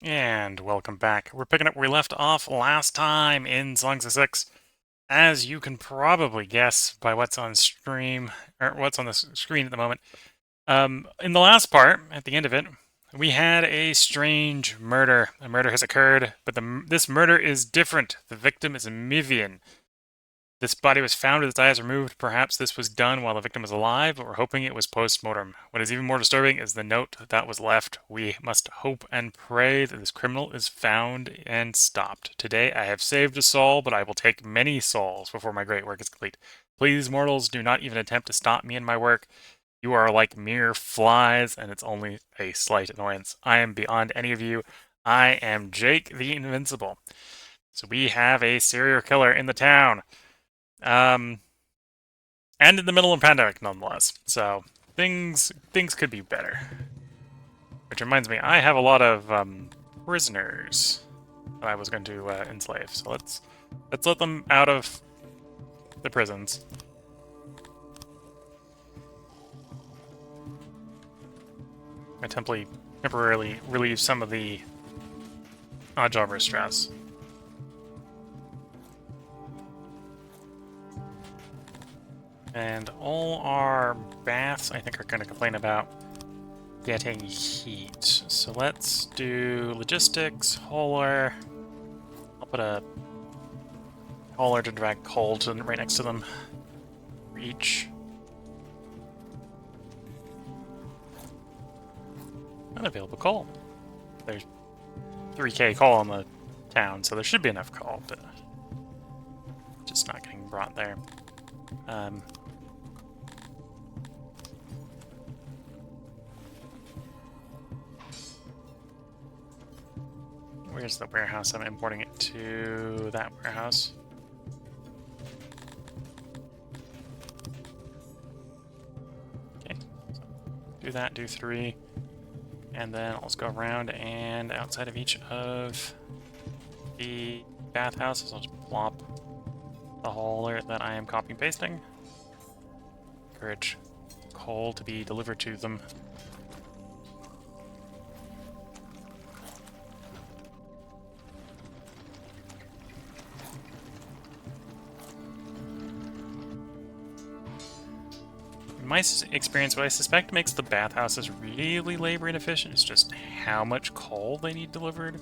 And welcome back. We're picking up where we left off last time in Songs of Six. As you can probably guess by what's on stream, or what's on the screen at the moment, in the last part, at the end of it, we had a strange murder. A murder has occurred, but this murder is different. The victim is a Mivian. This body was found with its eyes removed. Perhaps this was done while the victim was alive, but we're hoping it was post-mortem. What is even more disturbing is the note that was left. We must hope and pray that this criminal is found and stopped. Today I have saved a soul, but I will take many souls before my great work is complete. Please, mortals, do not even attempt to stop me in my work. You are like mere flies, and it's only a slight annoyance. I am beyond any of you. I am Jake the Invincible. So we have a serial killer in the town. Um, and in the middle of a pandemic, nonetheless. So things could be better. Which reminds me, I have a lot of prisoners that I was going to enslave. So let's let them out of the prisons. I temporarily relieve some of the odd jobber stress. And all our baths, I think, are going to complain about getting heat. So let's do logistics, hauler. I'll put a hauler to drag coal right next to them. Reach. Unavailable coal. There's 3k coal in the town, so there should be enough coal, but just not getting brought there. Where's the warehouse? I'm importing it to that warehouse. Okay, so do that, do 3. And then let's go around and outside of each of the bathhouses, I'll just plop the hauler that I am copy pasting. Encourage coal to be delivered to them. In my experience, what I suspect makes the bathhouses really labor inefficient is just how much coal they need delivered.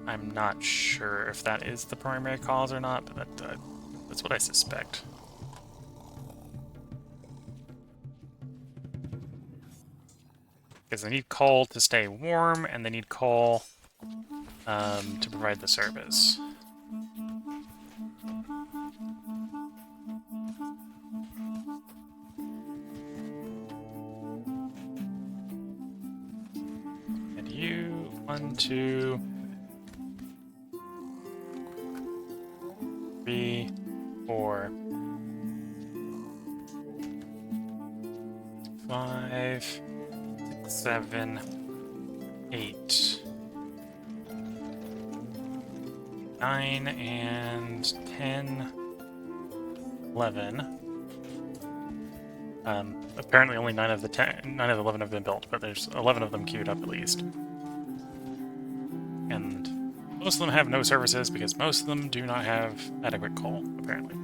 I'm not sure if that is the primary cause or not, but that's what I suspect. Because they need coal to stay warm, and they need coal to provide the service. And you, 1, 2, 3, 4, 5, 6, 7, 8, 9, and 10, 11. Apparently only 9 of the 11 have been built, but there's 11 of them queued up at least. And most of them have no services because most of them do not have adequate coal, apparently.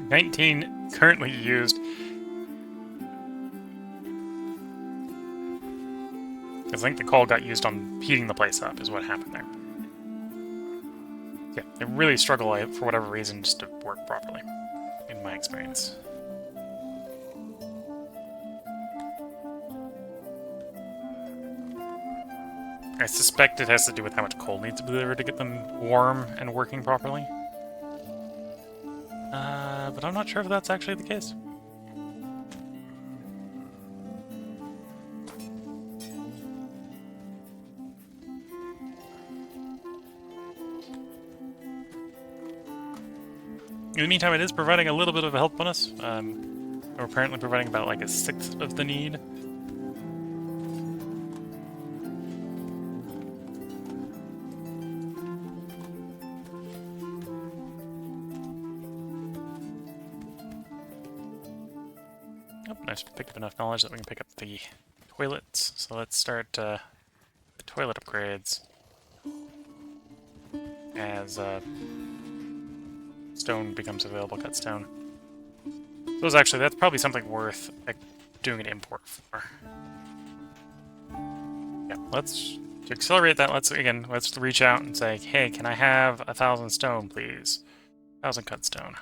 $19 currently used. I think the coal got used on heating the place up, is what happened there. Yeah, they really struggle, for whatever reason, just to work properly, in my experience. I suspect it has to do with how much coal needs to be delivered to get them warm and working properly. But I'm not sure if that's actually the case. In the meantime, it is providing a little bit of a health bonus. We're apparently providing about like 1/6 of the need. I've picked up enough knowledge that we can pick up the toilets. So let's start the toilet upgrades as stone becomes available, cut stone. So that's probably something worth like, doing an import for. Yeah, to accelerate that, let's reach out and say, hey, can I have 1,000 stone, please? 1,000 cut stone.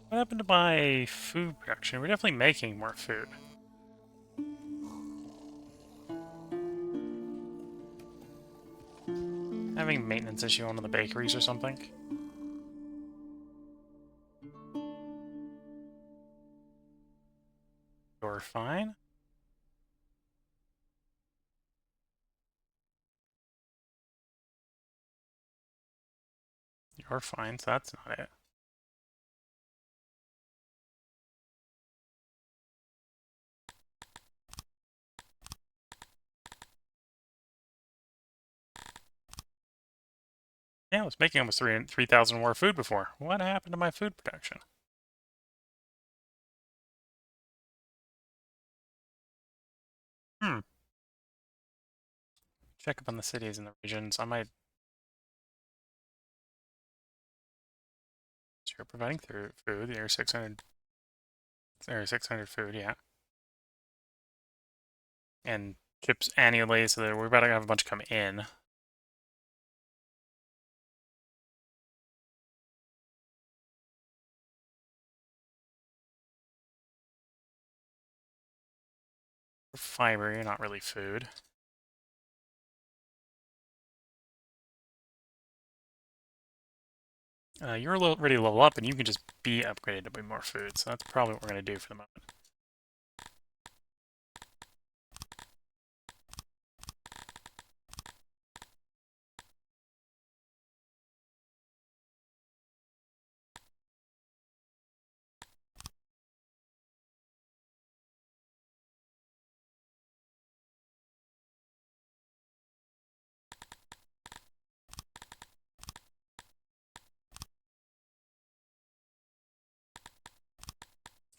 What happened to my food production? We're definitely making more food. Having a maintenance issue on the bakeries or something? You're fine? You're fine, so that's not it. Yeah, I was making almost 3,000 more food before. What happened to my food production? Hmm. Check up on the cities and the regions. I might... So you're providing through food. There's 600... There's 600 food, yeah. And chips annually, so that we're about to have a bunch come in. Fiber, you're not really food. You're ready to level up, and you can just be upgraded to be more food, so that's probably what we're going to do for the moment.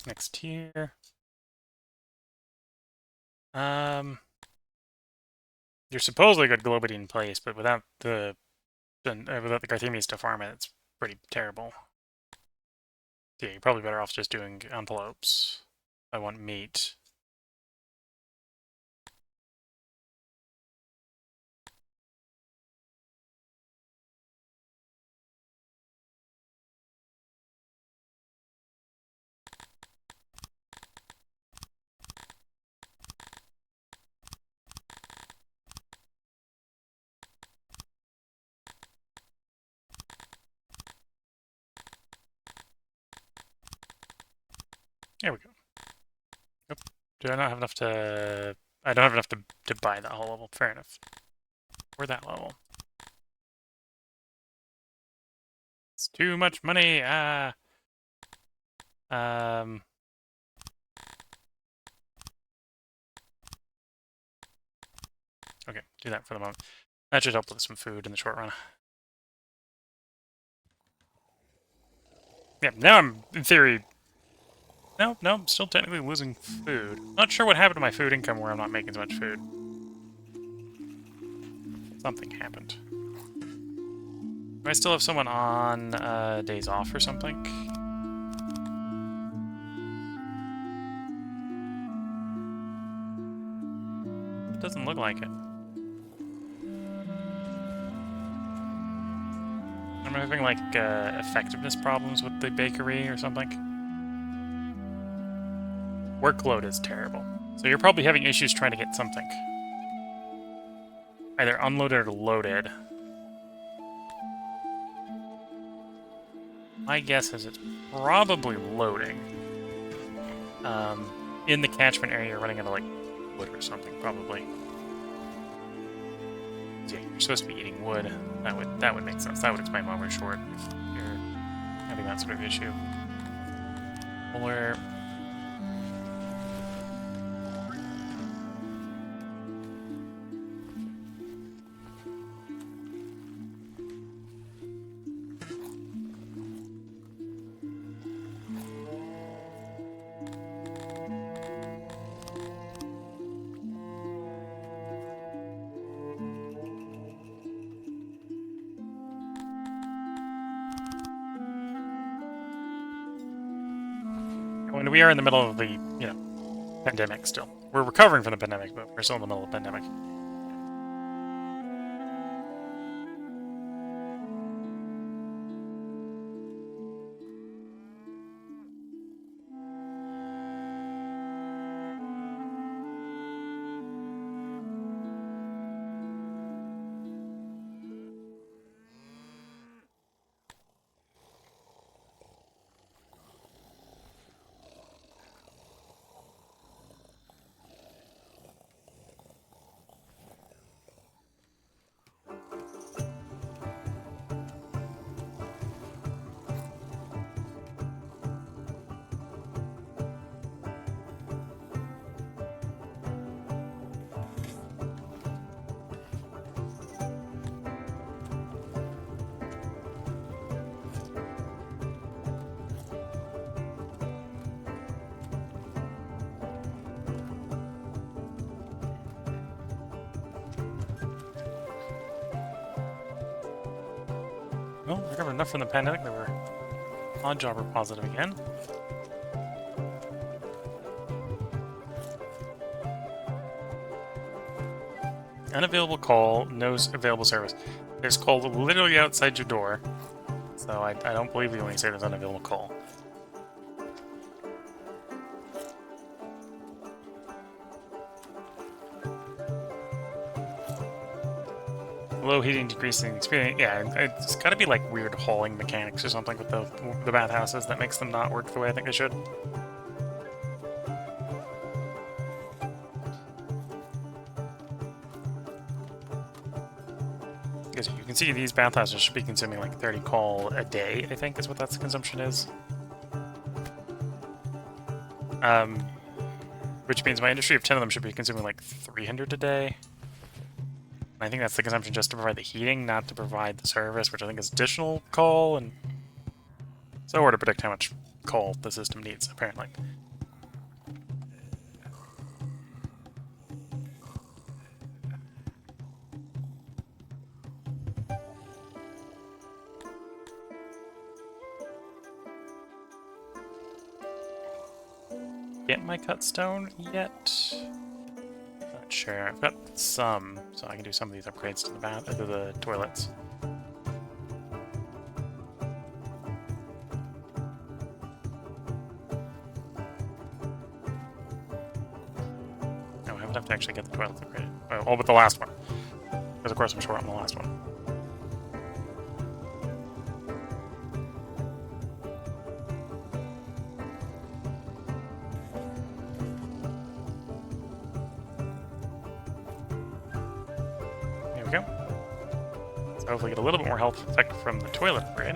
Next tier. You're supposedly got Globity in place, but without the Garthemians to farm it, it's pretty terrible. Yeah, you're probably better off just doing envelopes. I want meat. There we go. Yep. Do I not have enough to... I don't have enough to buy that whole level. Fair enough. Or that level. It's too much money. Okay, do that for the moment. That should help with some food in the short run. Yeah, now I'm, in theory... No, I'm still technically losing food. Not sure what happened to my food income where I'm not making as much food. Something happened. Do I still have someone on days off or something? It doesn't look like it. I'm having, like, effectiveness problems with the bakery or something. Workload is terrible. So you're probably having issues trying to get something. Either unloaded or loaded. My guess is it's probably loading. In the catchment area, you're running into, like, wood or something, probably. Yeah, you're supposed to be eating wood. That would make sense. That would explain why we're short if you're having that sort of issue. Where... When we are in the middle of the, pandemic still. We're recovering from the pandemic, but we're still in the middle of the pandemic. Well, recovered enough from the pandemic that we're odd jobber positive again. Unavailable call, no available service. There's call literally outside your door, so I don't believe you when you say there's unavailable call. Low heating, decreasing experience. Yeah, it's got to be like weird hauling mechanics or something with the bathhouses that makes them not work the way I think they should. Because you can see these bathhouses should be consuming like 30 coal a day, I think is what that consumption is. Which means my industry of 10 of them should be consuming like 300 a day. I think that's the consumption just to provide the heating, not to provide the service, which I think is additional coal, and so we're to predict how much coal the system needs, apparently. Get my cut stone yet? Not sure. I've got some, so I can do some of these upgrades to the toilets. No, I haven't have to actually get the toilets upgraded. Oh, but the last one. Because of course I'm short on the last one. Go. So hopefully get a little bit more health effect from the toilet upgrade.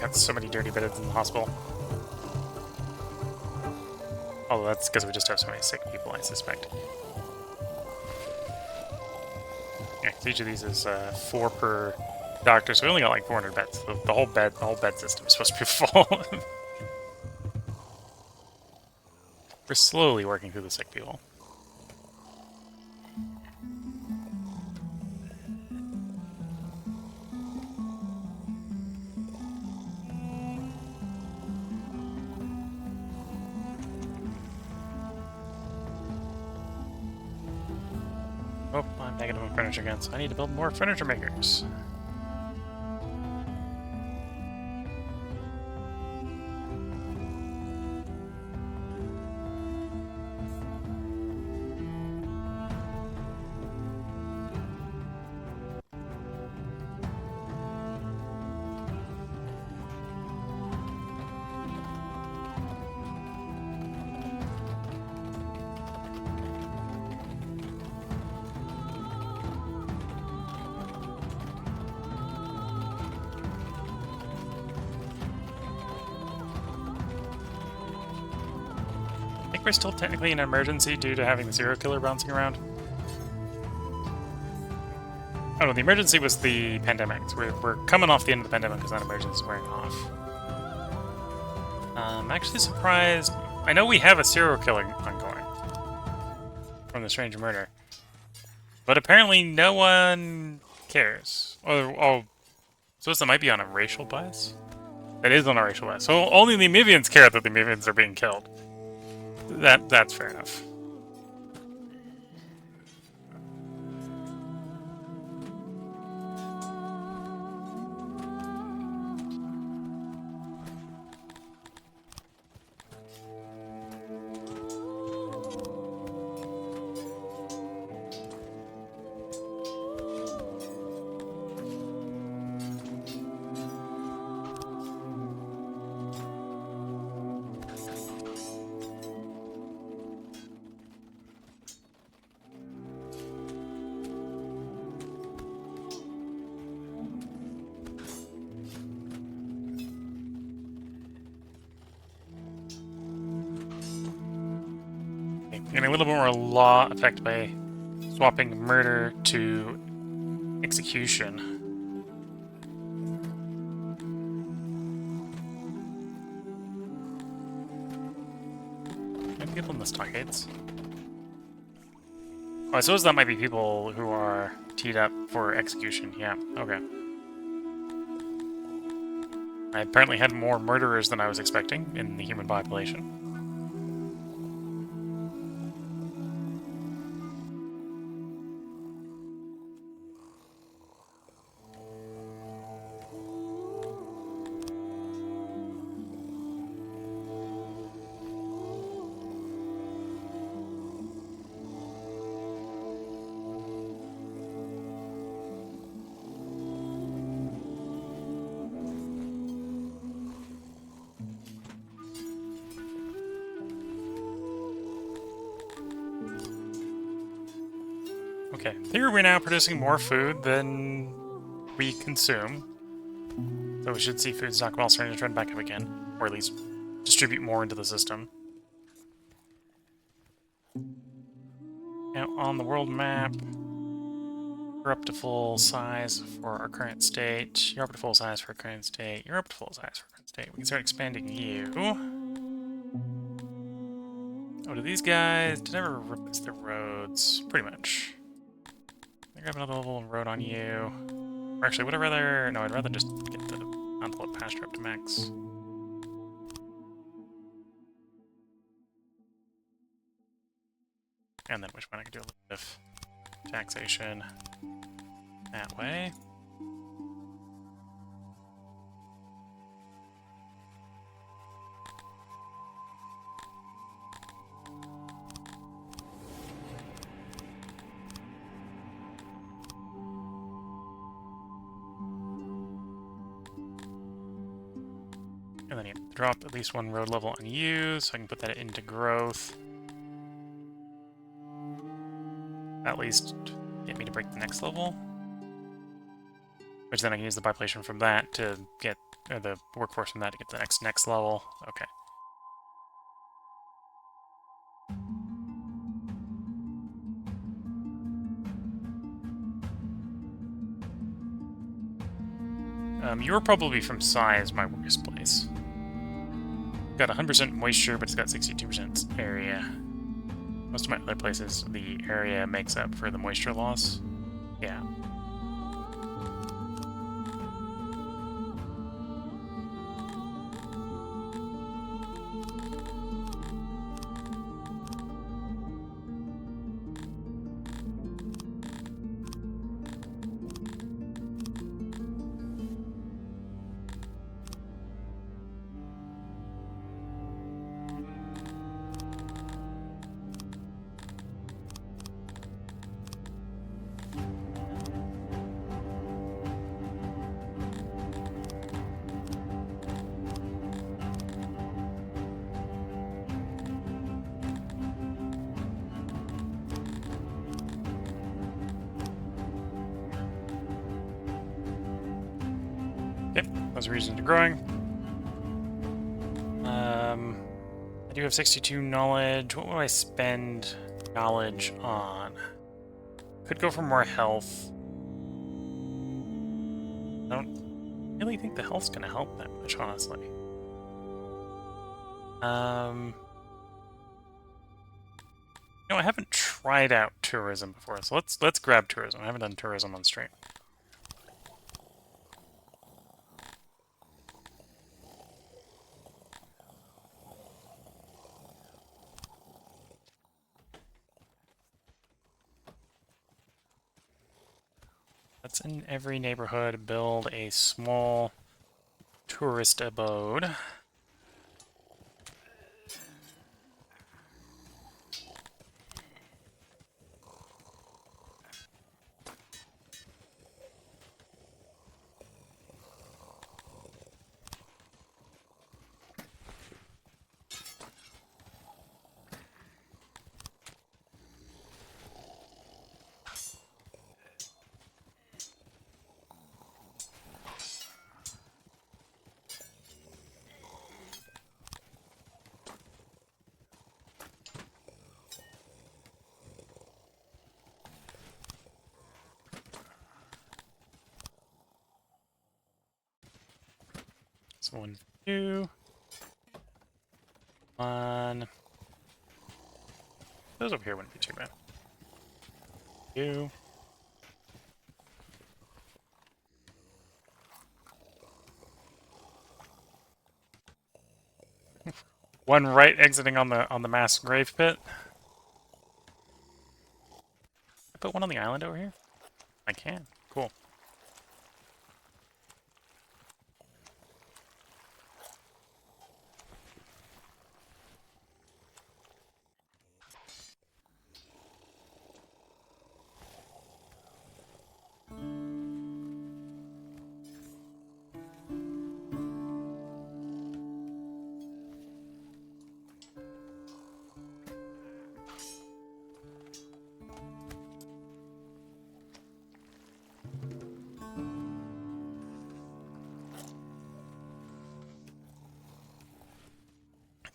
got so many dirty beds in the hospital. Although that's because we just have so many sick people, I suspect. Yeah, each of these is 4 per doctor, so we only got like 400 beds. The whole bed system is supposed to be full. We're slowly working through the sick people. Oh, I'm negative on furniture again, so I need to build more furniture makers. I think we're still technically in an emergency due to having the serial killer bouncing around. Oh no, the emergency was the pandemic. So we're coming off the end of the pandemic because that emergency is wearing off. I'm actually surprised. I know we have a serial killer ongoing from the strange murder, but apparently no one cares. Oh, so that might be on a racial bias? That is on a racial bias. So only the Mivians care that the Mivians are being killed. That's fair enough. Getting a little bit more law effect by swapping murder to execution. Maybe people in the stockades. Oh, I suppose that might be people who are teed up for execution. Yeah, okay. I apparently had more murderers than I was expecting in the human population. Okay, here we're now producing more food than we consume. So we should see food stock well starting to trend back up again. Or at least distribute more into the system. Now on the world map, you're up to full size for our current state. You're up to full size for our current state. You're up to full size for our current state. We can start expanding you. Oh, do these guys... Did I ever replace the roads? Pretty much. I grab another level of road on you. Or actually, would I rather... No, I'd rather just get the antelope pasture up to max. And then which one I could do a little bit of taxation that way. And then you drop at least one road level on you, so I can put that into growth. At least get me to break the next level. Which then I can use the population from that to get the workforce from that to get to the next level. Okay. You're probably from size, my worst place. Got 100% moisture, but it's got 62% area. Most of my other places, the area makes up for the moisture loss. Yeah. Yep, those are reasons to growing. I do have 62 knowledge. What will I spend knowledge on? Could go for more health. I don't really think the health's gonna help that much, honestly. No, I haven't tried out tourism before, so let's grab tourism. I haven't done tourism on stream. Let's in every neighborhood build a small tourist abode. So 1, 2, 1. Those over here wouldn't be too bad. 2. One right exiting on the mass grave pit. I put one on the island over here? I can. Cool.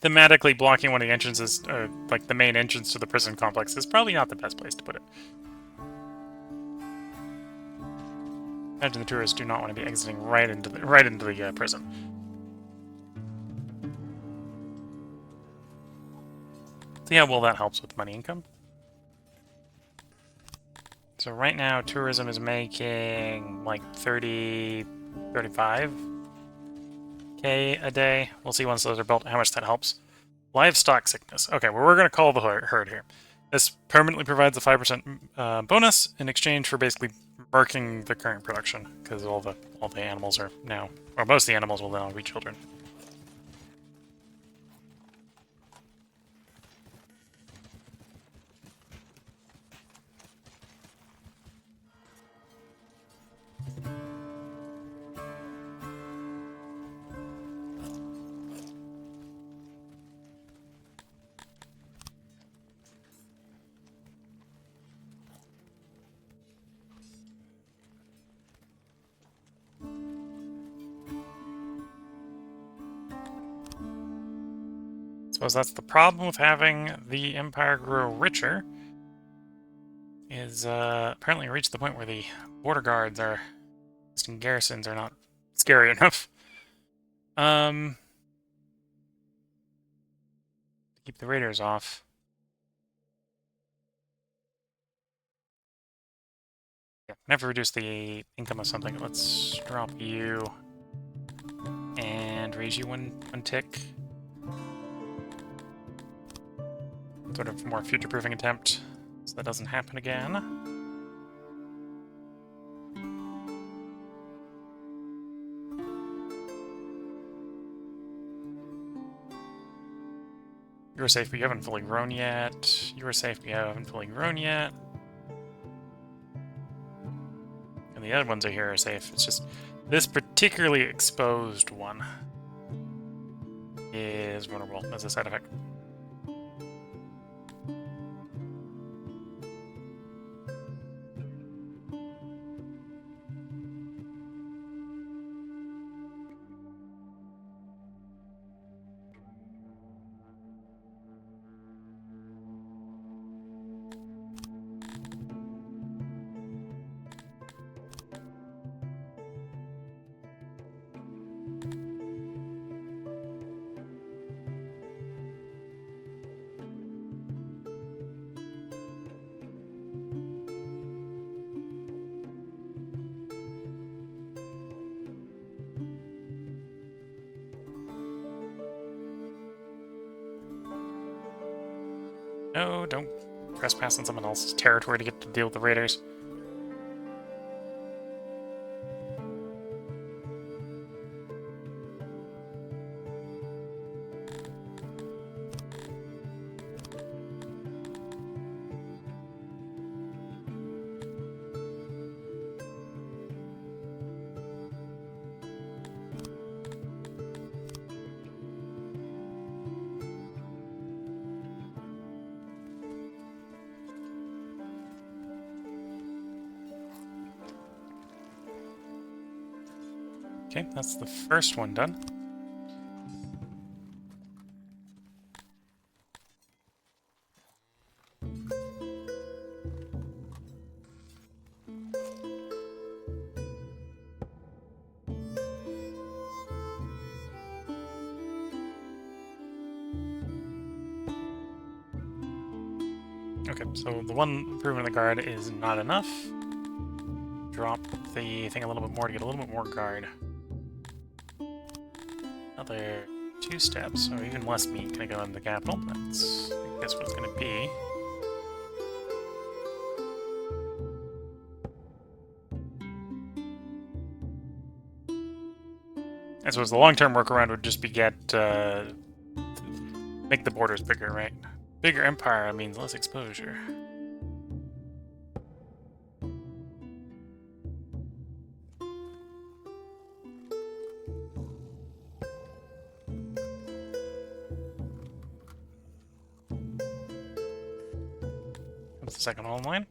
Thematically blocking one of the entrances, like the main entrance to the prison complex, is probably not the best place to put it. Imagine the tourists do not want to be exiting right into the prison. So yeah, well, that helps with money income. So right now, tourism is making like 30, 35K a day. We'll see once those are built how much that helps. Livestock sickness. Okay, well, we're going to call the herd here. This permanently provides a 5% bonus in exchange for basically murking the current production, because all the animals are now, or most of the animals will now be children. suppose that's the problem with having the Empire grow richer, is apparently reached the point where the border guards are, and garrisons are not scary enough. To keep the raiders off. Yeah, never reduce the income of something. Let's drop you and raise you one tick. Sort of more future-proofing attempt, so that doesn't happen again. You're safe, but you haven't fully grown yet. You're safe, but you haven't fully grown yet. And the other ones are here are safe. It's just this particularly exposed one is vulnerable as a side effect. No, don't trespass on someone else's territory to get to deal with the raiders. Okay, that's the first one done. Okay, so the one improvement of the guard is not enough. Drop the thing a little bit more to get a little bit more guard. Another 2 steps, or even less meat gonna go in the capital. That's, I guess, what it's gonna be. I suppose the long-term workaround would just be make the borders bigger, right? Bigger empire means less exposure. What's the second online?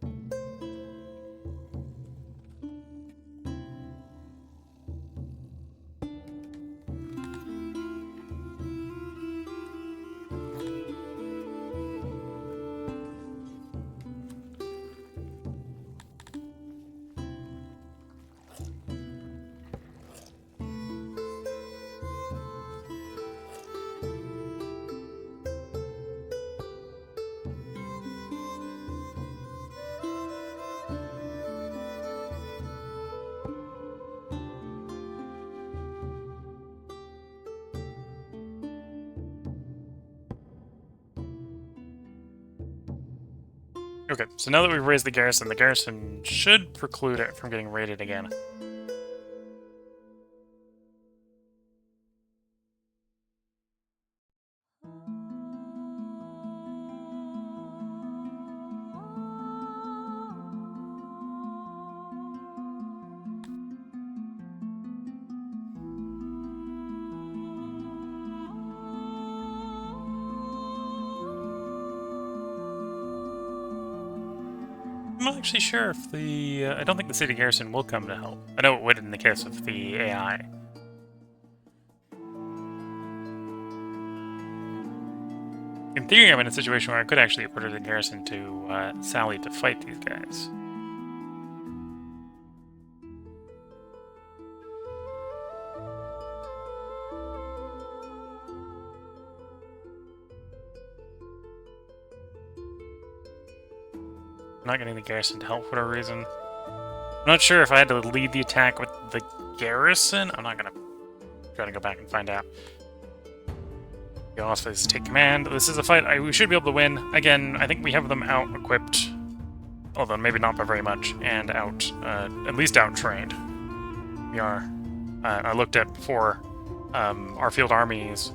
Okay, so now that we've raised the garrison should preclude it from getting raided again. I'm not actually sure if the... I don't think the city garrison will come to help. I know it would in the case of the AI. In theory, I'm in a situation where I could actually order the garrison to sally to fight these guys. I'm not getting the garrison to help for whatever reason. I'm not sure if I had to lead the attack with the garrison. I'm not gonna try to go back and find out. The office is take command. This is a fight we should be able to win. Again, I think we have them out-equipped, although maybe not by very much, and at least out-trained. We are. I looked at before our field armies.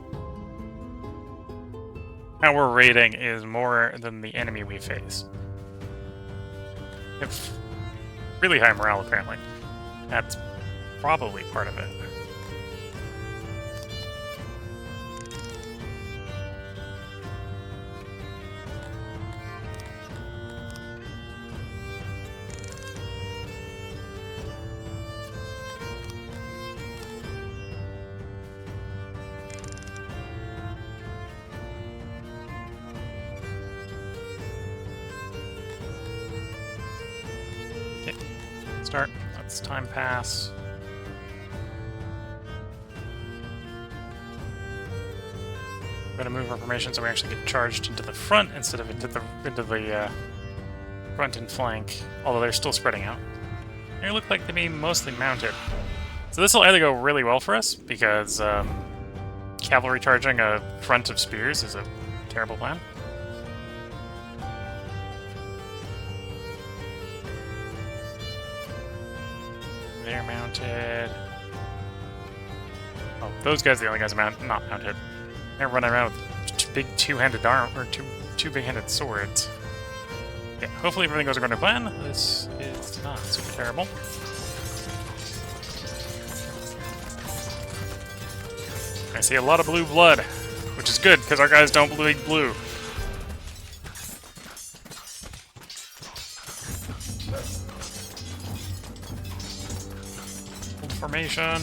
Our rating is more than the enemy we face. We have really high morale, apparently. That's probably part of it. Start. Let's time pass. We're gonna move our formation so we actually get charged into the front instead of into the front and flank. Although they're still spreading out. They look like to be mostly mounted. So this will either go really well for us because cavalry charging a front of spears is a terrible plan. They're mounted. Oh, those guys are the only guys not mounted. They're running around with big two-handed arm or two big-handed swords. Yeah, hopefully everything goes according to plan. This is not super terrible. I see a lot of blue blood, which is good because our guys don't bleed blue. Formation.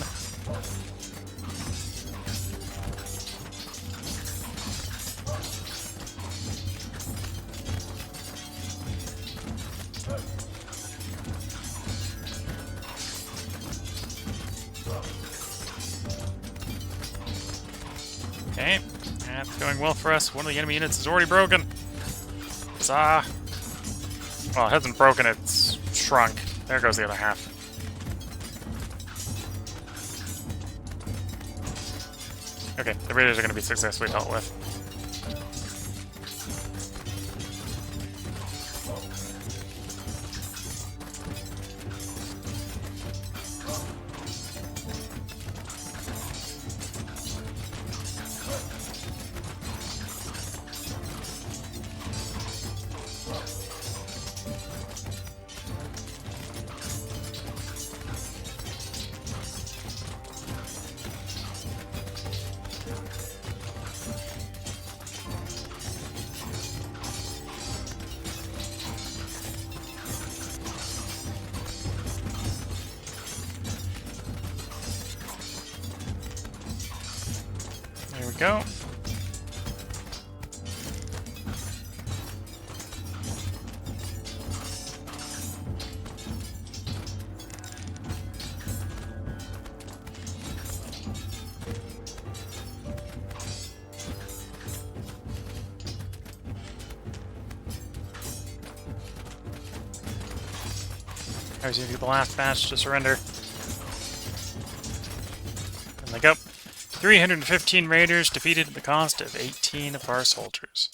Okay, that's going well for us. One of the enemy units is already broken. Huzzah! Well, it hasn't broken, it's shrunk. There goes the other half. Okay, the raiders are going to be successfully dealt with. There we go. I was going to do the last batch to surrender. And they go. 315 raiders defeated at the cost of 18 of our soldiers.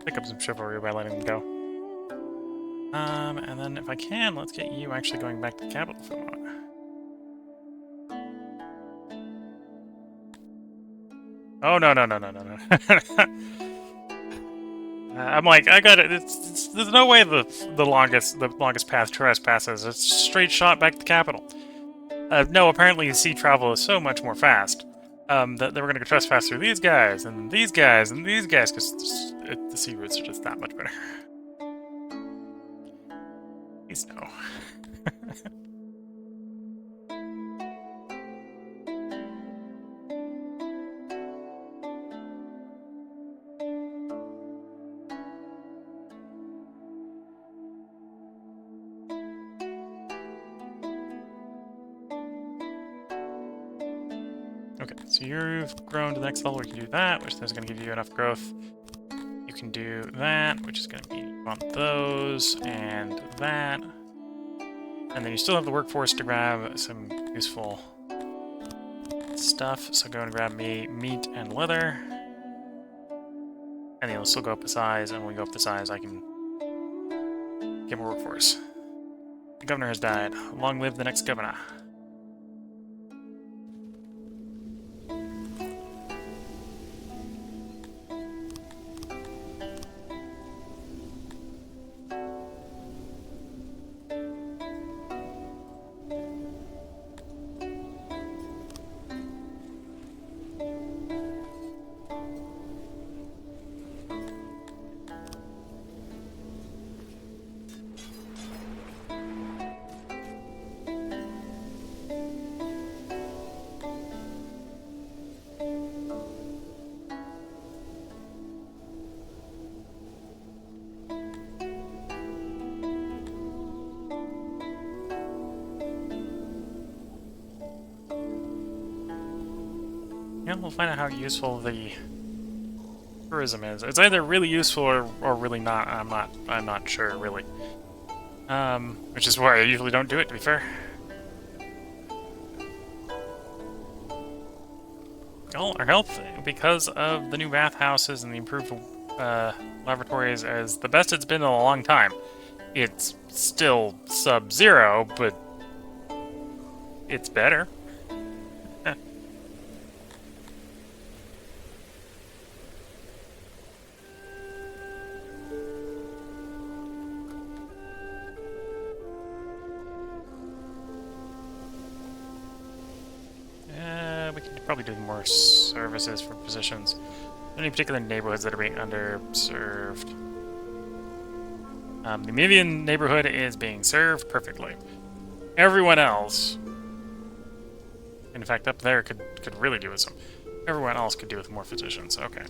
Pick up some chivalry by letting them go. And then if I can, let's get you actually going back to the capital for a moment. Oh, no. I'm like, I got it. There's no way the longest path trespasses. It's straight shot back to the capital. No, apparently sea travel is so much more fast that they were going to go trespass through these guys, and these guys, and these guys, because the sea routes are just that much better. Please no. Okay, so you've grown to the next level. We can do that, which is going to give you enough growth. You can do that, which is going to be on those, and that. And then you still have the workforce to grab some useful stuff. So go and grab me meat and leather. And then you'll still go up a size, and when we go up the size, I can get more workforce. The governor has died. Long live the next governor. Yeah, we'll find out how useful the tourism is. It's either really useful or really not. I'm not sure really. Which is why I usually don't do it, to be fair. Well, our health, because of the new bathhouses and the improved laboratories, is the best it's been in a long time. It's still sub-zero, but it's better. We could probably do more services for positions. Any particular neighborhoods that are being underserved? The Mivian neighborhood is being served perfectly. Everyone else, in fact, up there could really do with some. Everyone else could do with more physicians. Okay.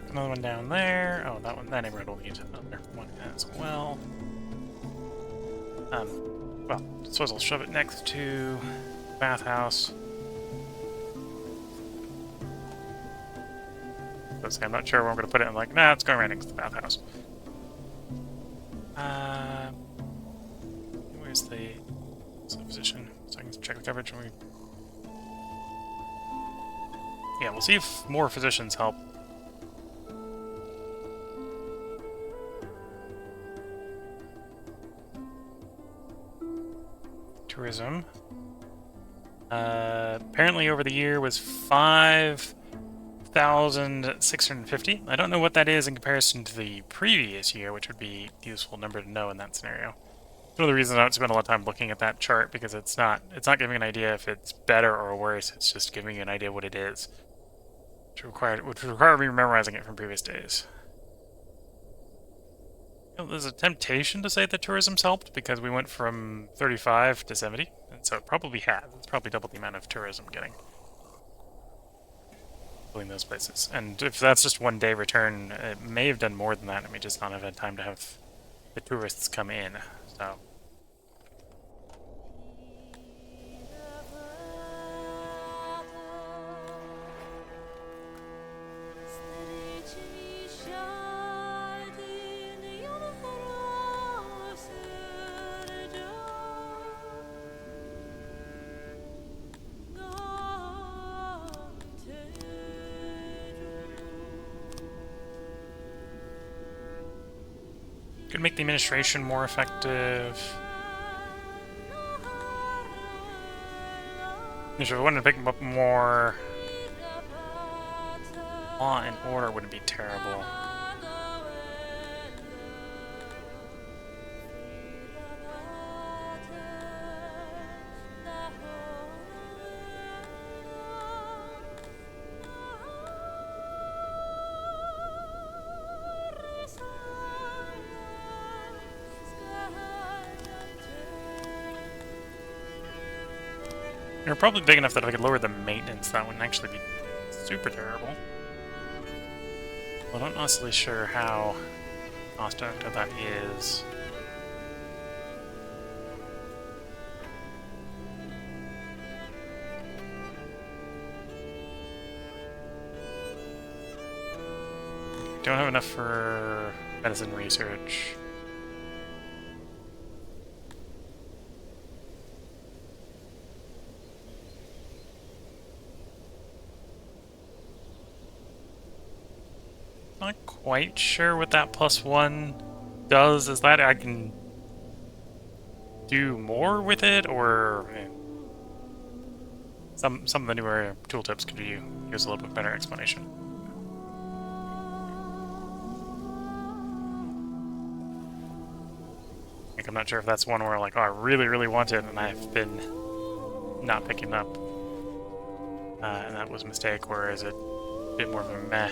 Another one down there. Oh, that neighborhood will need another one as well. Well, so I'll shove it next to bathhouse. I'm not sure where I'm going to put it. I'm like, nah, it's going right next to the bathhouse. Where's the position? So I can check the coverage when we... Yeah, we'll see if more physicians help. Tourism. Apparently over the year was 5,650. I don't know what that is in comparison to the previous year, which would be a useful number to know in that scenario. One of the reasons I don't spend a lot of time looking at that chart, because it's not giving an idea if it's better or worse, it's just giving you an idea what it is. Which would require me memorizing it from previous days. You know, there's a temptation to say that tourism's helped, because we went from 35 to 70, and so it probably has. It's probably double the amount of tourism getting those places. And if that's just one day return, it may have done more than that, and we just not have had time to have the tourists come in, so... Could make the administration more effective. If I wanted to pick them up more, law and order wouldn't be terrible. They're probably big enough that if I could lower the maintenance, that wouldn't actually be super terrible. Well, I'm not honestly sure how cost-effective that is. Don't have enough for medicine research. Not quite sure what that +1 does. Is that I can do more with it, or some of the newer tooltips could use a little bit better explanation. Like, I'm not sure if that's one where, like, oh, I really want it, and I've been not picking up, and that was a mistake, or is it a bit more of a meh?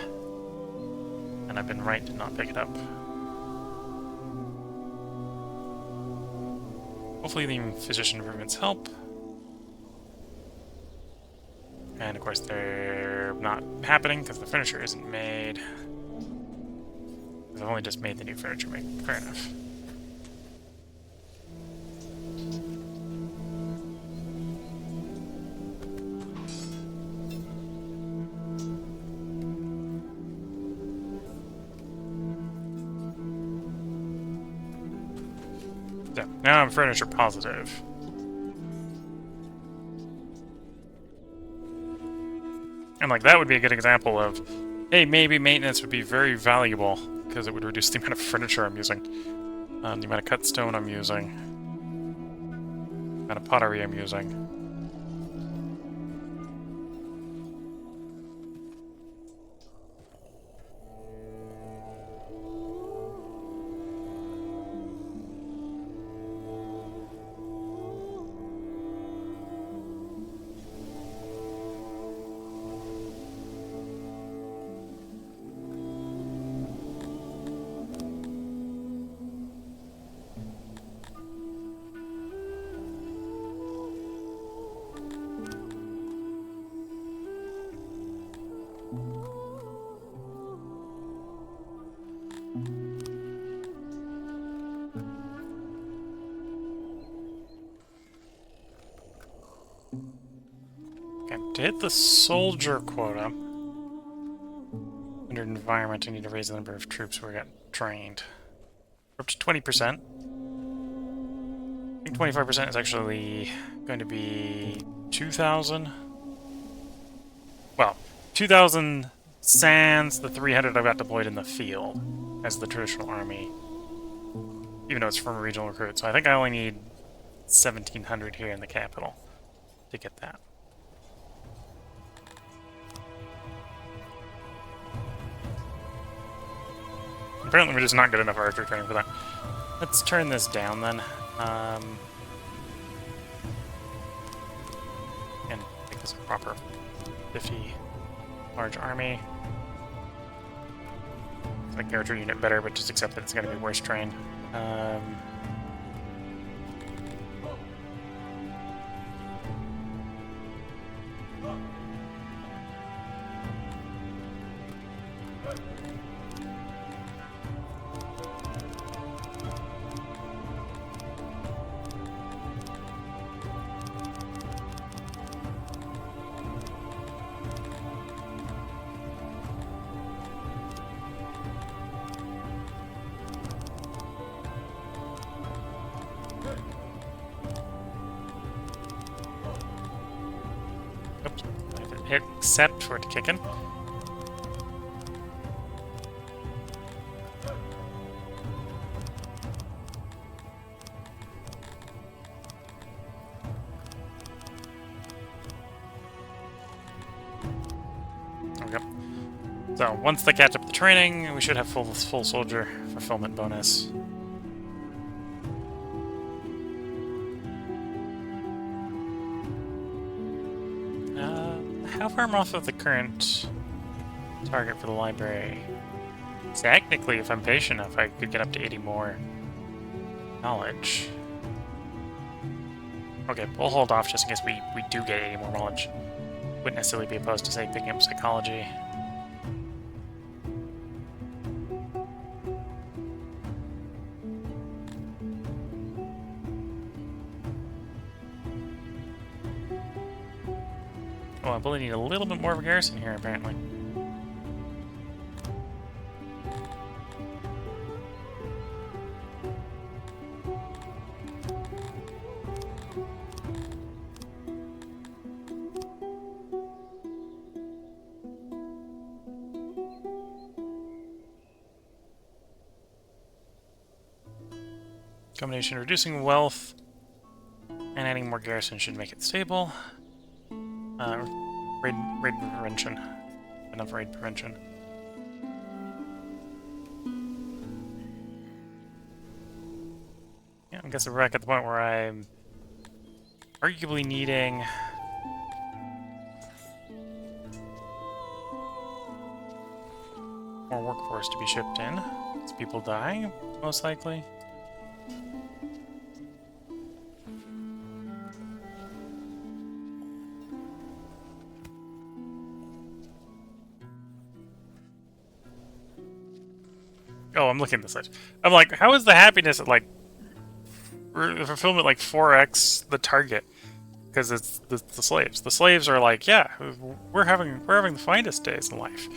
And I've been right to not pick it up. Hopefully the physician improvements help. And of course they're not happening because the furniture isn't made. I've only just made the new furniture. Fair enough. So, now I'm furniture positive. And like that would be a good example of, hey, maybe maintenance would be very valuable because it would reduce the amount of furniture I'm using, the amount of cut stone I'm using, the amount of pottery I'm using. To hit the soldier quota, under environment, I need to raise the number of troops who got trained. We're up to 20%. I think 25% is actually going to be 2,000. Well, 2,000 sans the 300 I've got deployed in the field as the traditional army, even though it's from a regional recruit. So I think I only need 1,700 here in the capital to get that. Apparently we're just not good enough archer training for that. Let's turn this down then. And make this a proper 50 large army. I like the archer unit better, but just accept that it's going to be worse trained. Hit accept for it to kick in. So once they catch up with the training, we should have full soldier fulfillment bonus. How far am I off of the current target for the library? Technically, if I'm patient enough, I could get up to 80 more knowledge. Okay, we'll hold off just in case we do get 80 more knowledge. Wouldn't necessarily be opposed to, say, picking up psychology. Oh, I really need a little bit more of a garrison here, apparently. Combination reducing wealth and adding more garrison should make it stable. Raid prevention. Enough raid prevention. Yeah, I guess we're back at the point where I'm arguably needing more workforce to be shipped in. It's people dying, most likely. Oh, I'm looking at this edge. I'm like, how is the happiness at, like, the fulfillment, like, 4x the target? Because it's the slaves. The slaves are like, yeah, we're having the finest days in life.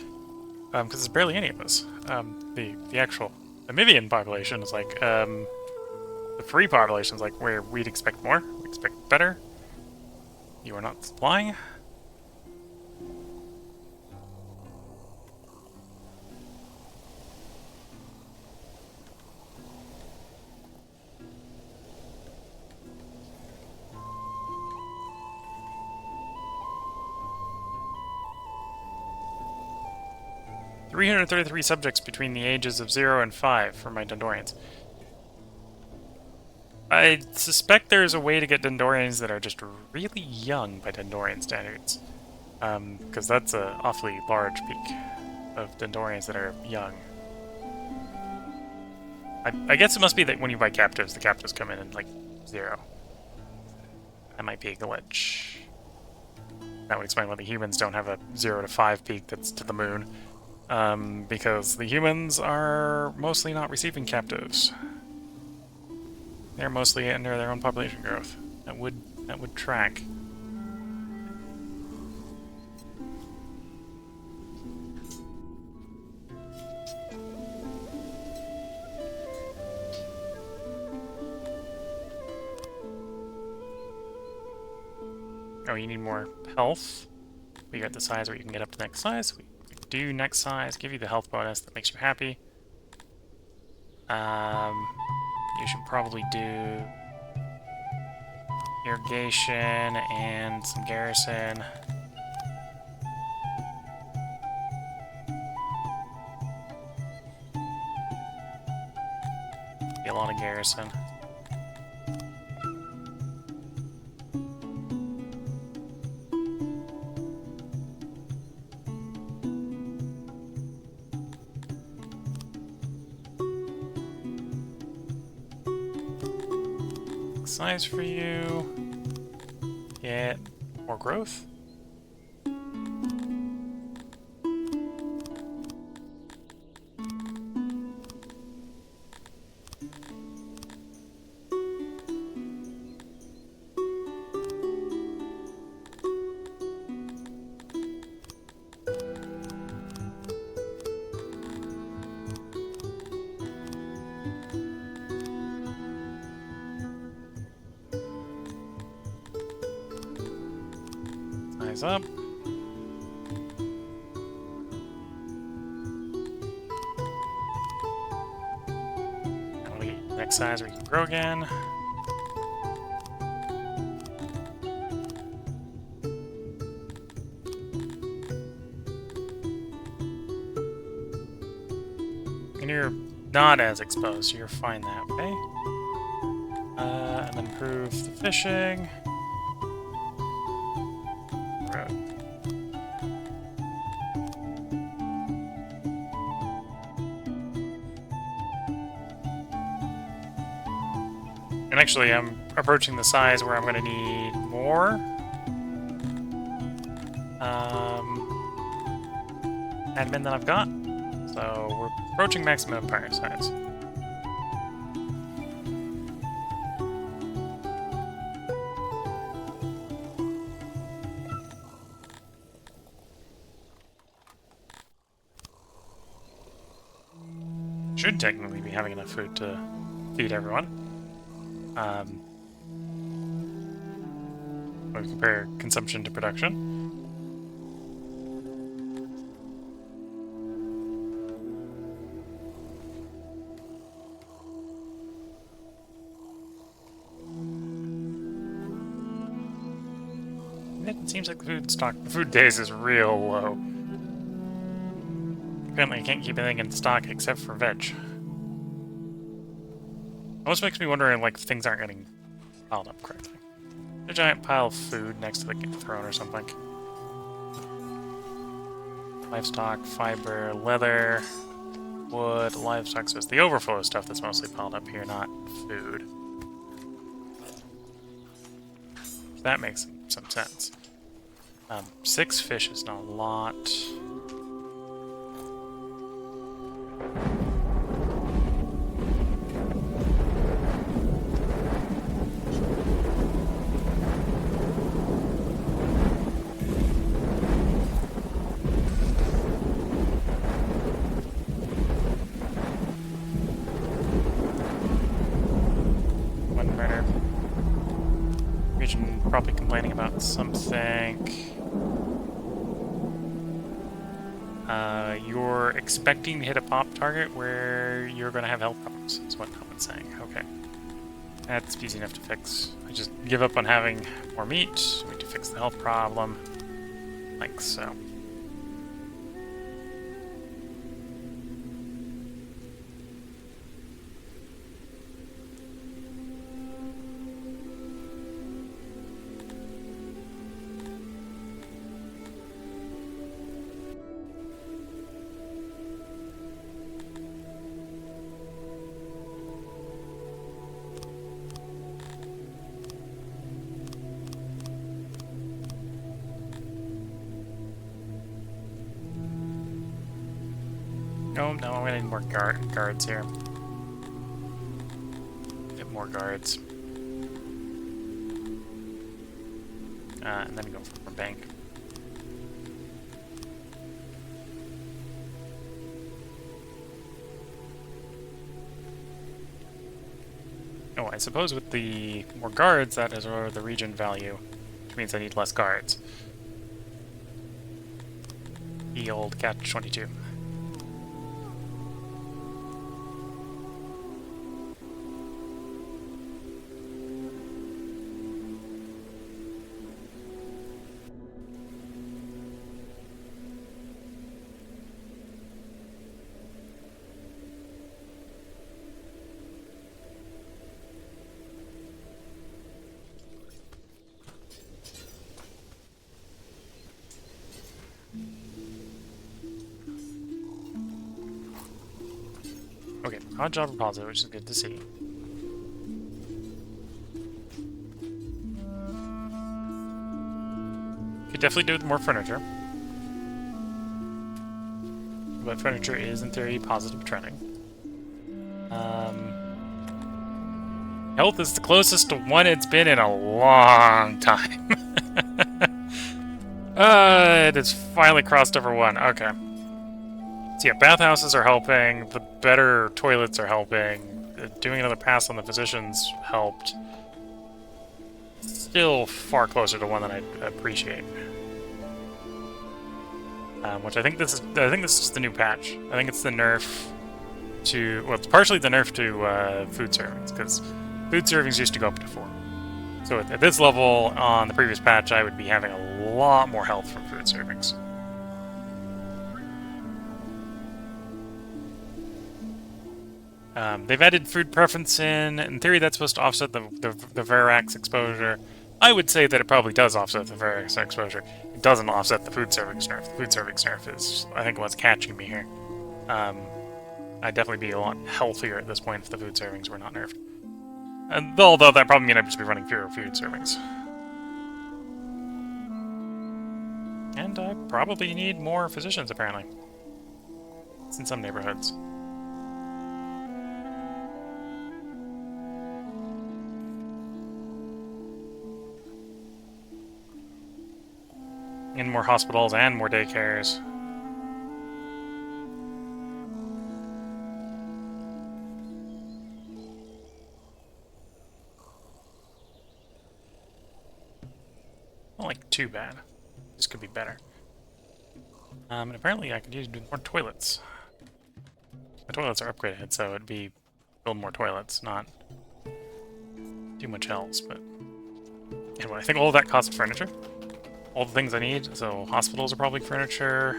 Because there's barely any of us. The actual Amivian population is like, the free population is like where we'd expect more, we expect better. You are not supplying. 333 subjects between the ages of 0 and 5 for my Dendorians. I suspect there's a way to get Dendorians that are just really young by Dendorian standards. Because that's an awfully large peak of Dendorians that are young. I guess it must be that when you buy captives, the captives come in like 0. That might be a glitch. That would explain why the humans don't have a 0 to 5 peak that's to the moon. Because the humans are mostly not receiving captives. They're mostly under their own population growth. That would track. Oh, you need more health. We got the size where you can get up to next size. We do next size, give you the health bonus that makes you happy. You should probably do irrigation and some garrison. Be a lot of garrison. Size for you. Get more growth. Size up. And we get next size where you can grow again. And you're not as exposed, so you're fine that way. And then improve the fishing. Road. And actually, I'm approaching the size where I'm going to need more. Admin than I've got. So we're approaching maximum empire size. Should technically be having enough food to feed everyone. When we compare consumption to production. It seems like the food days is real low. Apparently I can't keep anything in stock except for veg. Almost makes me wonder, like, if things aren't getting piled up correctly. A giant pile of food next to the throne or something. Livestock, fiber, leather, wood, livestock. So it's the overflow stuff that's mostly piled up here, not food. That makes some sense. 6 fish is not a lot. One murder. Region probably complaining about something. You're expecting to hit a pop target where you're going to have health problems, is what Helmet's saying. Okay. That's easy enough to fix. I just give up on having more meat. We need to fix the health problem. Like so. Oh, no, I'm gonna need more guards here. Get more guards. And then go for a bank. Oh, I suppose with the more guards, that is lower the region value, which means I need less guards. The old catch-22. Okay, odd job repository, which is good to see. Could definitely do with more furniture. But furniture is, in theory, positive trending. Health is the closest to one it's been in a long time. It has finally crossed over 1. Okay. So yeah, bathhouses are helping, the better toilets are helping, doing another pass on the physicians helped. Still far closer to 1 than I appreciate. Which I think this is the new patch. I think it's the nerf to, well, it's partially the nerf to food servings, because food servings used to go up to 4. So at this level on the previous patch, I would be having a lot more health from food servings. They've added food preference in. In theory, that's supposed to offset the Verax exposure. I would say that it probably does offset the Verax exposure. It doesn't offset the food servings nerf. The food servings nerf is, I think, what's catching me here. I'd definitely be a lot healthier at this point if the food servings were not nerfed. Although that probably means I'd just be running fewer food servings. And I probably need more physicians, apparently. It's in some neighborhoods. And more hospitals and more daycares. Not like too bad. This could be better. And apparently I could use more toilets. The toilets are upgraded, so it'd be build more toilets, not too much else, but anyway, I think all of that costs furniture. All the things I need, so hospitals are probably furniture.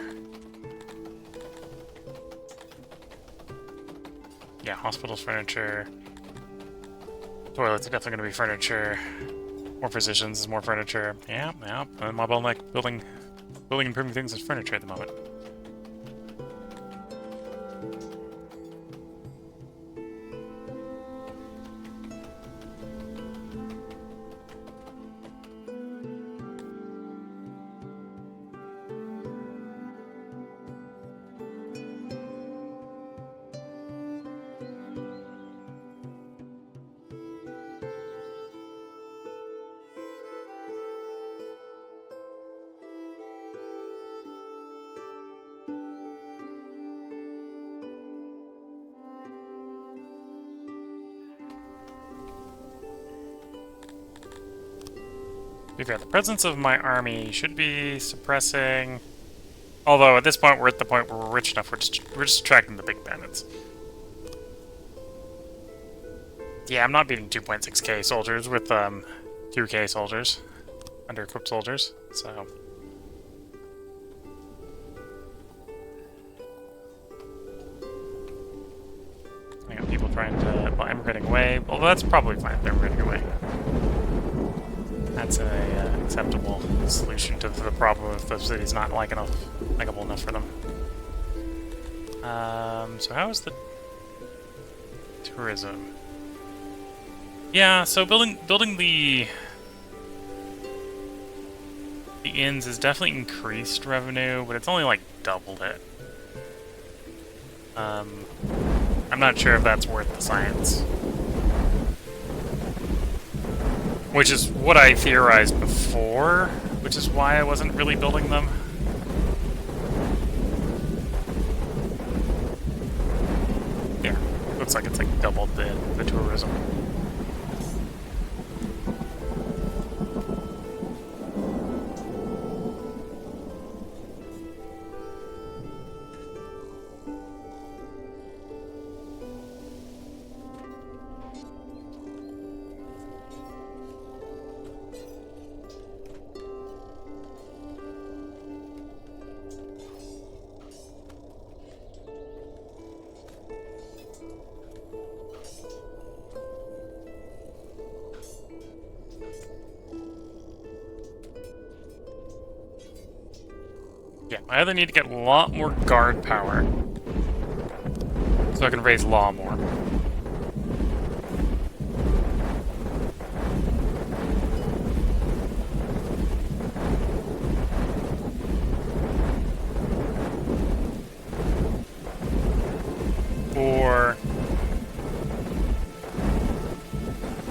Yeah, hospitals, furniture. Toilets are definitely going to be furniture. More physicians is more furniture. Yeah. And my bottleneck building improving things is furniture at the moment. The presence of my army should be suppressing. Although at this point we're at the point where we're rich enough, we're just attracting the big bandits. Yeah, I'm not beating 2.6k soldiers with 2k soldiers, under-equipped soldiers. So I got people trying to immigrating away. Although that's probably fine if they're immigrating away. That's an acceptable solution to the problem if the city's not likeable enough for them. So how is the tourism? Yeah, so building the inns has definitely increased revenue, but it's only like doubled it. I'm not sure if that's worth the science. Which is what I theorized before, which is why I wasn't really building them. Yeah, looks like it's like doubled the tourism. Yeah, I either need to get a lot more guard power, so I can raise law more. Or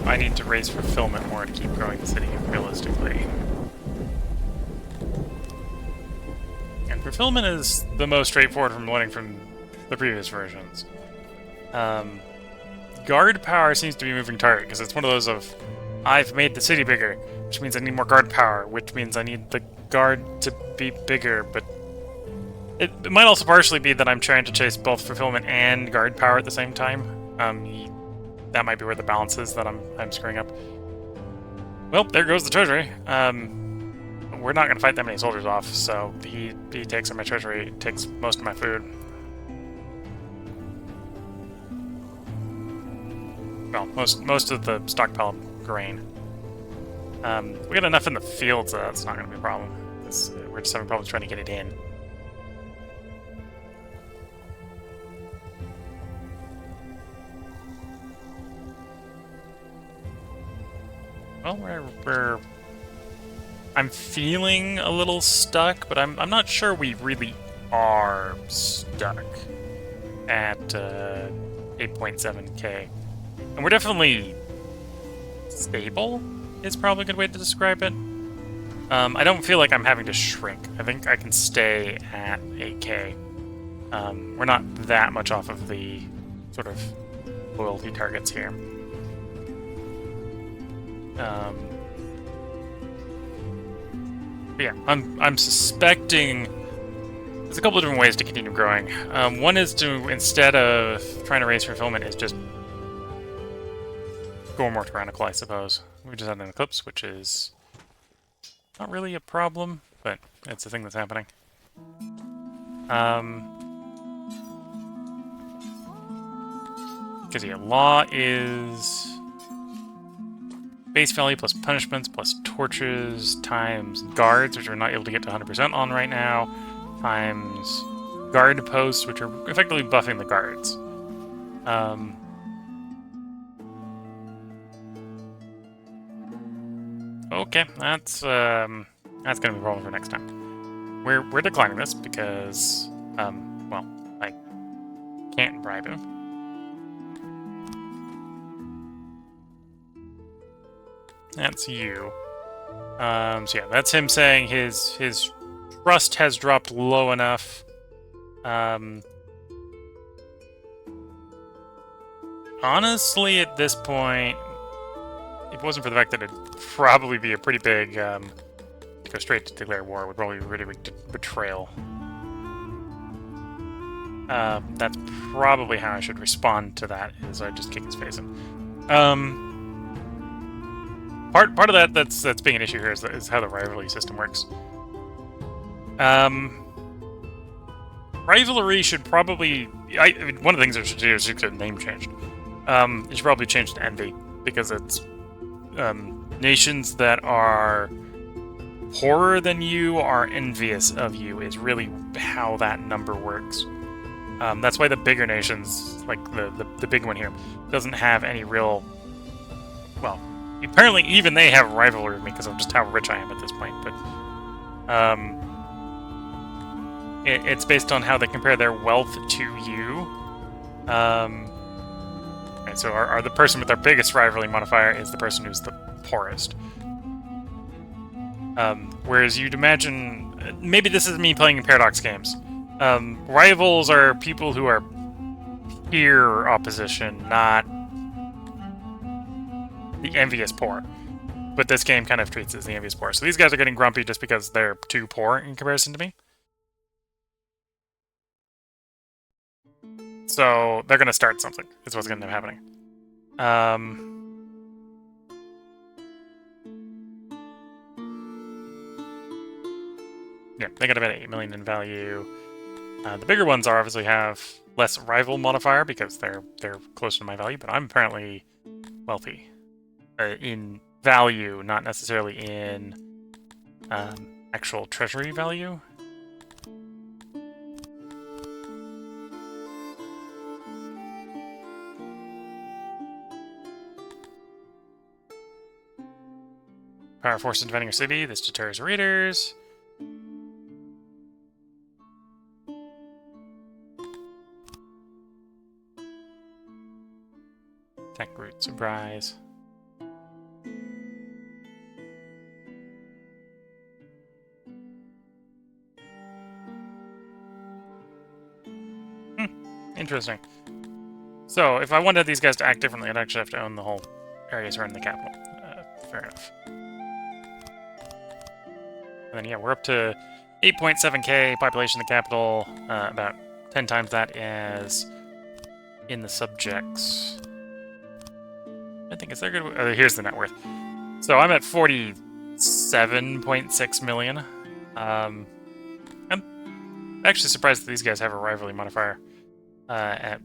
I need to raise fulfillment more to keep growing the city realistically. And fulfillment is the most straightforward from learning from the previous versions. Guard power seems to be moving target, because it's one of those of, I've made the city bigger, which means I need more guard power, which means I need the guard to be bigger, but it might also partially be that I'm trying to chase both fulfillment and guard power at the same time. That might be where the balance is that I'm screwing up. Well, there goes the treasury. We're not going to fight that many soldiers off, so he takes my treasury, takes most of my food. well, most of the stockpile grain. We got enough in the field, so that's not going to be a problem. We're just having problems trying to get it in. Well, I'm feeling a little stuck, but I'm not sure we really are stuck at 8.7k. And we're definitely stable, is probably a good way to describe it. I don't feel like I'm having to shrink. I think I can stay at 8k. We're not that much off of the sort of loyalty targets here. But yeah, I'm suspecting there's a couple of different ways to continue growing. One is to, instead of trying to raise fulfillment, is just go more tyrannical, I suppose. We just had an eclipse, which is not really a problem, but it's a thing that's happening. Because yeah, law is base value plus punishments plus torches times guards, which we're not able to get to 100% on right now, times guard posts, which are effectively buffing the guards. Okay, that's gonna be a problem for next time. We're declining this because, well, I can't bribe him. That's you. So yeah, that's him saying his trust has dropped low enough. Honestly, at this point, if it wasn't for the fact that it'd probably be a pretty big, to go straight to declare war, would probably be a really big betrayal. That's probably how I should respond to that, is I just kick his face in. Part of that's being an issue here is how the rivalry system works. Rivalry should probably... one of the things I should do is get a name changed. It should probably change to envy, because it's nations that are poorer than you are envious of you is really how that number works. That's why the bigger nations, like the big one here, doesn't have any real... Well, apparently even they have rivalry with me because of just how rich I am at this point, but... it's based on how they compare their wealth to you. Right, so the person with their biggest rivalry modifier is the person who's the poorest. Whereas you'd imagine... Maybe this is me playing in Paradox games. Rivals are people who are peer opposition, not the envious poor. But this game kind of treats it as the envious poor. So these guys are getting grumpy just because they're too poor in comparison to me. So they're going to start something, is what's going to end up happening. Yeah, they got about 8 million in value. The bigger ones obviously have less rival modifier because they're closer to my value, but I'm apparently wealthy. In value, not necessarily in actual treasury value. Power forces defending your city. This deters raiders. Tech root surprise. Interesting. So, if I wanted these guys to act differently, I'd actually have to own the whole area surrounding the capital. Fair enough. And then, yeah, we're up to 8.7k population in the capital, about 10 times that as in the subjects. I think, is there good... here's the net worth. So I'm at 47.6 million. I'm actually surprised that these guys have a rivalry modifier at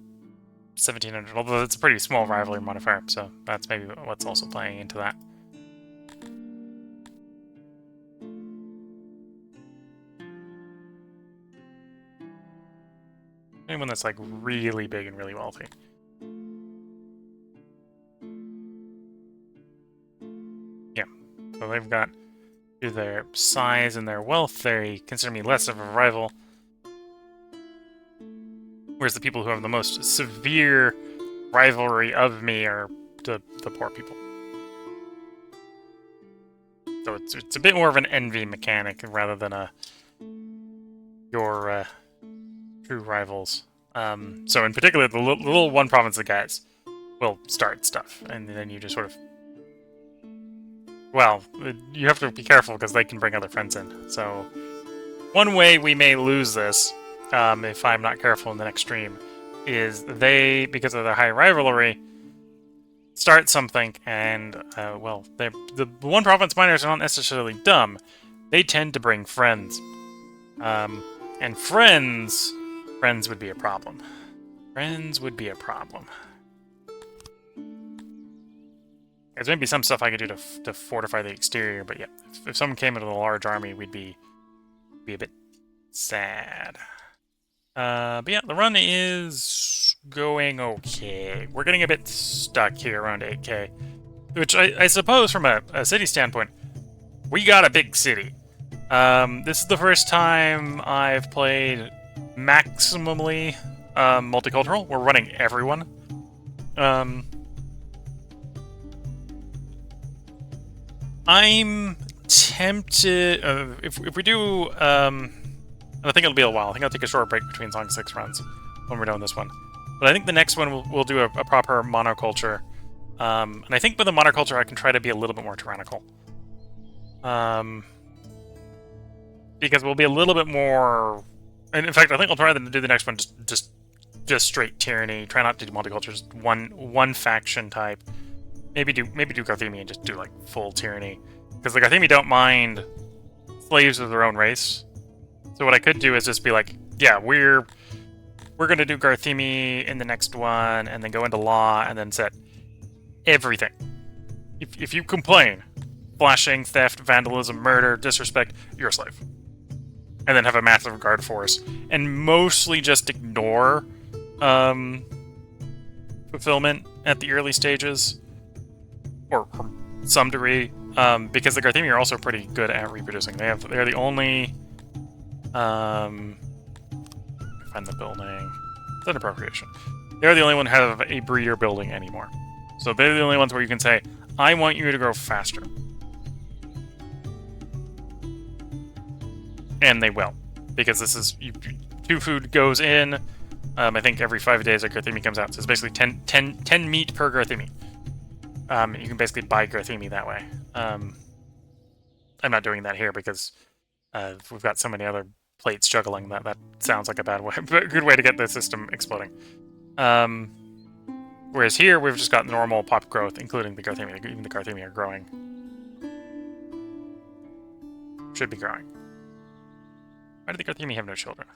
1700, although it's a pretty small rivalry modifier, so that's maybe what's also playing into that. Anyone that's like really big and really wealthy. Yeah, so they've got, through their size and their wealth, they consider me less of a rival. Whereas the people who have the most severe rivalry of me are the poor people. So it's a bit more of an envy mechanic rather than your true rivals. So in particular, the little one province of guys will start stuff, and then you just sort of... Well, you have to be careful because they can bring other friends in. So one way we may lose this, if I'm not careful in the next stream, is they, because of their high rivalry, start something, and, well, the one province miners are not necessarily dumb. They tend to bring friends. And friends would be a problem. Friends would be a problem. There's maybe some stuff I could do to fortify the exterior, but yeah, if someone came into a large army, we'd be a bit sad. But yeah, the run is going okay. We're getting a bit stuck here around 8k, which I suppose from a city standpoint, we got a big city. This is the first time I've played maximally multicultural. We're running everyone. I'm tempted... if we do... I think it'll be a while. I think I'll take a short break between Song 6 runs when we're done with this one. But I think the next one we'll do a proper monoculture. And I think with the monoculture I can try to be a little bit more tyrannical. Because we'll be a little bit more... And in fact, I think I'll try to do the next one just straight tyranny. Try not to do multiculture, just one faction type. Maybe do Garthemi and just do like full tyranny. Because the Garthemi don't mind slaves of their own race. So what I could do is just be like, yeah, we're gonna do Garthemi in the next one, and then go into law, and then set everything. If you complain, flashing, theft, vandalism, murder, disrespect, you're a slave. And then have a massive guard force, and mostly just ignore fulfillment at the early stages, or some degree, because the Garthemi are also pretty good at reproducing. They're the only... find the building. It's under procreation. They're the only one who have a breeder building anymore. So they're the only ones where you can say, I want you to grow faster. And they will. Because this is... 2 food goes in. I think every 5 days a Garthemi comes out. So it's basically 10 meat per Garthemi. You can basically buy Garthemi that way. I'm not doing that here because we've got so many other plates juggling that sounds like a bad way, but a good way to get the system exploding. Whereas here we've just got normal pop growth, including the Garthemi. Even the Garthemi are growing. Should be growing. Why did the Garthemi have no children?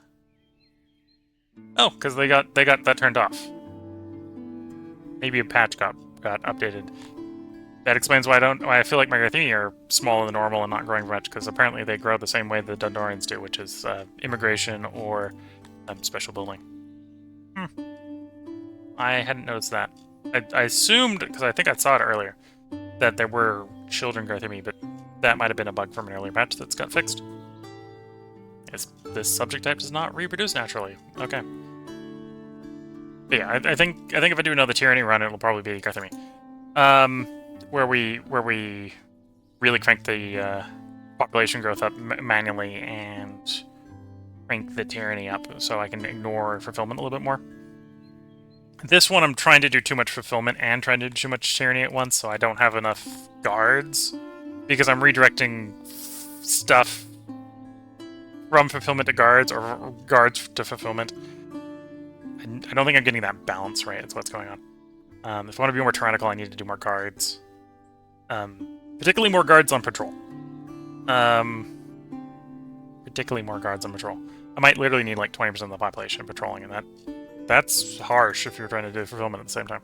Oh, because they got that turned off. Maybe a patch got updated. That explains why I feel like my Garthemi are smaller than normal and not growing much, because apparently they grow the same way the Dundorians do, which is immigration or special building. I hadn't noticed that. I assumed, because I think I saw it earlier, that there were children Garthemi, but that might have been a bug from an earlier patch that's got fixed. This subject type does not reproduce naturally. Okay. But yeah, I think if I do another tyranny run, it'll probably be Garthemi. Where we really crank the population growth up manually and crank the tyranny up so I can ignore fulfillment a little bit more. This one I'm trying to do too much fulfillment and trying to do too much tyranny at once, so I don't have enough guards, because I'm redirecting stuff from fulfillment to guards, or guards to fulfillment. I don't think I'm getting that balance right, that's what's going on. If I want to be more tyrannical, I need to do more guards. Particularly more guards on patrol. Particularly more guards on patrol. I might literally need like 20% of the population patrolling, and that's harsh if you're trying to do fulfillment at the same time.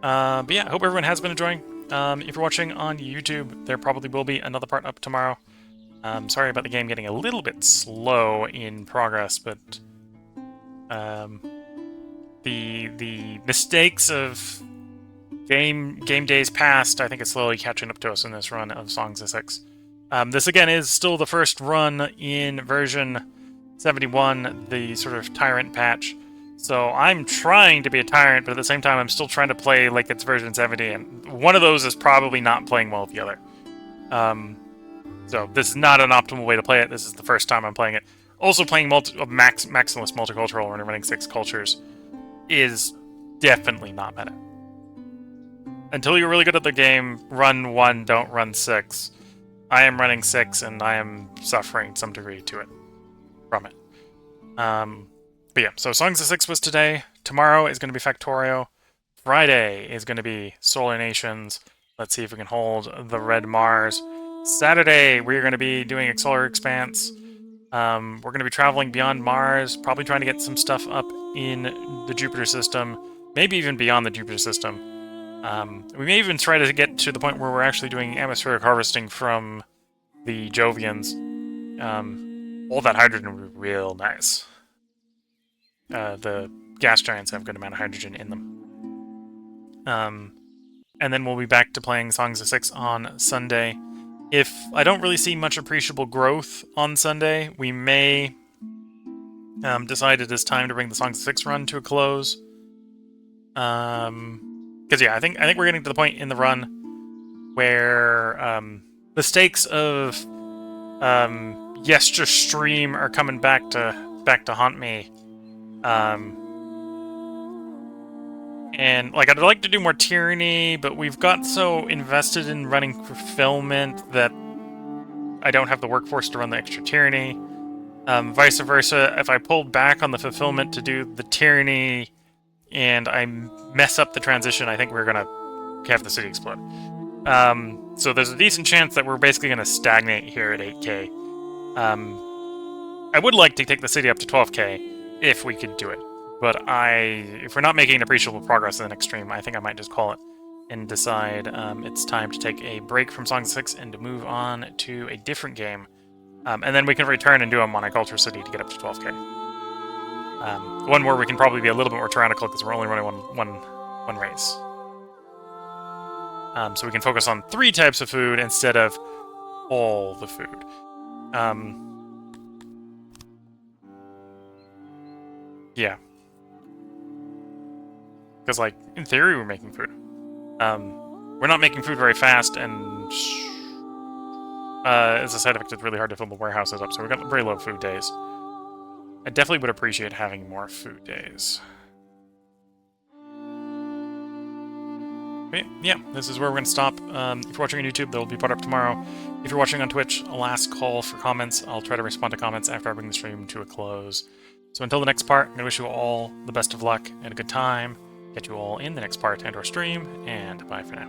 But yeah, I hope everyone has been enjoying. If you're watching on YouTube, there probably will be another part up tomorrow. Sorry about the game getting a little bit slow in progress, but the mistakes of game days past, I think it's slowly catching up to us in this run of Songs of Six. This again is still the first run in version 71, the sort of Tyrant patch. So I'm trying to be a Tyrant, but at the same time I'm still trying to play like it's version 70, and one of those is probably not playing well with the other. So this is not an optimal way to play it. This is the first time I'm playing it. Also playing maximalist multicultural and running 6 cultures is definitely not meta. Until you're really good at the game, run 1, don't run 6. I am running 6, and I am suffering some degree to it. From it. But yeah, so Songs of Six was today. Tomorrow is going to be Factorio. Friday is going to be Solar Nations. Let's see if we can hold the Red Mars. Saturday, we're going to be doing Solar Expanse. We're going to be traveling beyond Mars, probably trying to get some stuff up in the Jupiter system, maybe even beyond the Jupiter system. We may even try to get to the point where we're actually doing atmospheric harvesting from the Jovians. All that hydrogen would be real nice. The gas giants have a good amount of hydrogen in them. And then we'll be back to playing Songs of Six on Sunday. If I don't really see much appreciable growth on Sunday, we may decide it is time to bring the Songs of Six run to a close. Because yeah, I think we're getting to the point in the run where the stakes of Yester Stream are coming back to haunt me. And like I'd like to do more tyranny, but we've got so invested in running fulfillment that I don't have the workforce to run the extra tyranny. Vice versa, if I pulled back on the fulfillment to do the tyranny and I mess up the transition, I think we're gonna have the city explode. So there's a decent chance that we're basically gonna stagnate here at 8k. I would like to take the city up to 12k if we could do it, but if we're not making appreciable progress in the next stream, I think I might just call it and decide it's time to take a break from Songs of Six and to move on to a different game, and then we can return and do a monoculture city to get up to 12k. One where we can probably be a little bit more tyrannical because we're only running one race. So we can focus on 3 types of food instead of all the food. Yeah. Because, like, in theory, we're making food. We're not making food very fast, and as a side effect, it's really hard to fill the warehouses up, so we've got very low food days. I definitely would appreciate having more food days. But yeah, this is where we're going to stop. If you're watching on YouTube, there will be part up tomorrow. If you're watching on Twitch, a last call for comments. I'll try to respond to comments after I bring the stream to a close. So until the next part, I'm going to wish you all the best of luck and a good time. Catch you all in the next part and/or stream, and bye for now.